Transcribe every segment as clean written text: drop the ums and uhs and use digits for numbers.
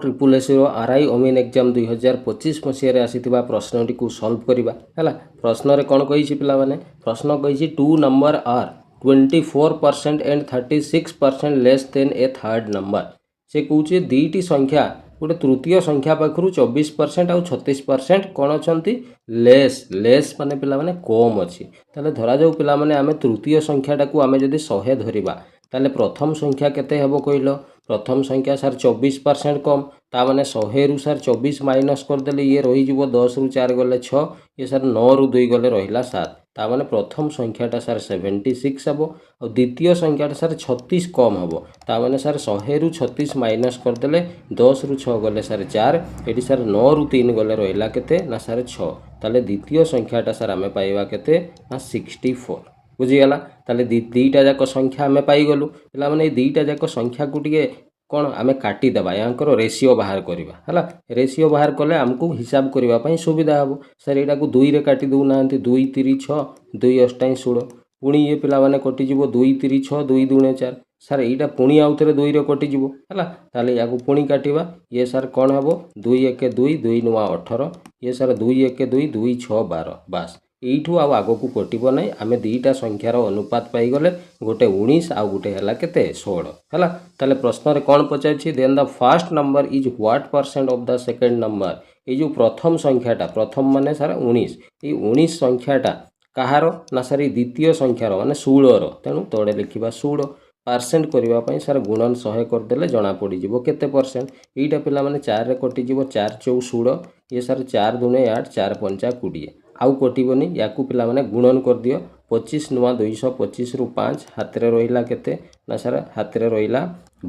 Triple S RI Amin exam 2025 मसीह आसीथिबा प्रश्नटी को सॉल्व करबा हैला। प्रश्न रे कोन कहिछि पिला माने प्रश्न कहिछि टू नंबर आर 24% and 36% less than a third number. से कहूछि दीटी संख्या गोटे तृतीय संख्या पाखरु 24% आउ 36% कोन अछंती लेस लेस माने पिला माने कम अछि। ताले धरा जाऊ पिला माने आमे तृतीय संख्याटा को आमे जदि 100 धरिबा ताले प्रथम संख्या केते हेबो कहिलो। प्रथम संख्या सार 24% कम ता माने 100 रु सार 24 माइनस कर देले ये रही जिवो 10 रु 4 गले 6 ये सार 9 रु 2 गले रहिला 7 ता माने प्रथम संख्याटा सार 76 हबो और द्वितीय संख्याटा सार 36 कम हबो ता माने सार 100 रु 36 माइनस कर देले 10 रु 6 गले सार 4 एटी सार 9 रु 3 गले रहिला केते ना सार 6 ताले द्वितीय संख्याटा सार आमे पाइबा केते ना 64 बुझीगला। ताले दीटा जाक संख्या आमे पाई गलु पिला माने दीटा जाक संख्या को टिके कौन आमे काटी देबा यांकर रेशियो बाहर करबा हला। रेशियो बाहर कले हमकु हिसाब करबा पई सुविधा हबो। सर एटा को 2 रे काटी दउ नांती 2 3 6 2 8 16 पुणी ये पिला माने कटि जिवो 2 3 6 2 2 4 सर एटा पुणी आउथरे 2 रे कटि जिवो हला। ताले याकू पुणी काटिबा ये सर कोन हबो 2 1 2 2 9 18 ये सर 2 1 2 2 6 12 बस एठू आउ आगो को कटिबो नै। आमे दीटा संख्यार अनुपात पाई गले गोटे 19 आउ गोटे हला केते 16 हला। ताले प्रश्न रे कोन पचाछि then the first number is what percent of the second number. ए जो प्रथम संख्याटा प्रथम माने सारा 19 ए 19 संख्याटा कहार ना सारी द्वितीय संख्यार माने 16 रो तेनु तोडे लिखिबा 16 परसेंट करबा पई सार गुणन 100 कर देले जना पड़ी जिवो केते परसेंट। एटा पिला माने 4 रे कटि जिवो 4 4 16 ये सार 4 2 8 4 5 20 आउ कटिबोनी याकू पिला माने गुणन कर दियो 25 नुआ 225 रु 5 हाथ रे रहिला केते ना सार हाथ रे रहिला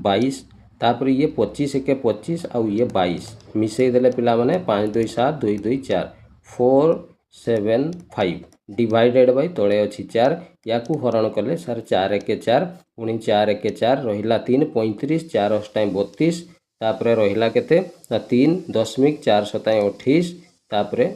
22 तापर ये 25 के 25 आउ ये 22 मिसई देले पिला माने 5 2 7 2 2 4 4 7 5 डिवाइडेड बाय तळे अछि 4 याकू हरण कले सार 4 के 4 पुनी 4 के 4 रहिला 3 35 4 8 32 तापर रहिला केते ना 3 दशमिक 4 7 28 तापर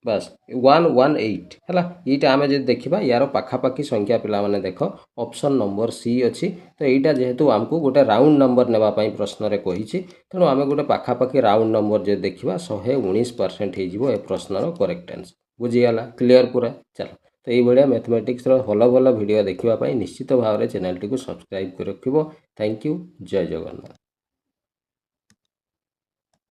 बस 118 हैला। एटा आमे जे देखिबा यार पाखापाखी संख्या पिला माने देखो ऑप्शन नंबर सी अछि। तो एटा जेहेतु हमकु गोटे राउंड नंबर नेबा पई प्रश्न रे कहिछि तेनु आमे गोटे पाखापाखी राउंड नंबर जे देखिबा 119% हे जिवो ए प्रश्न रो करेक्ट आंसर बुझी गला क्लियर पूरा चलो। तो ये भलिया मैथमेटिक्स रो भलो भलो वीडियो देखिबा पई निश्चित भाव रे चैनल टी को सब्सक्राइब कर रखिबो। थैंक यू जय जगन्नाथ।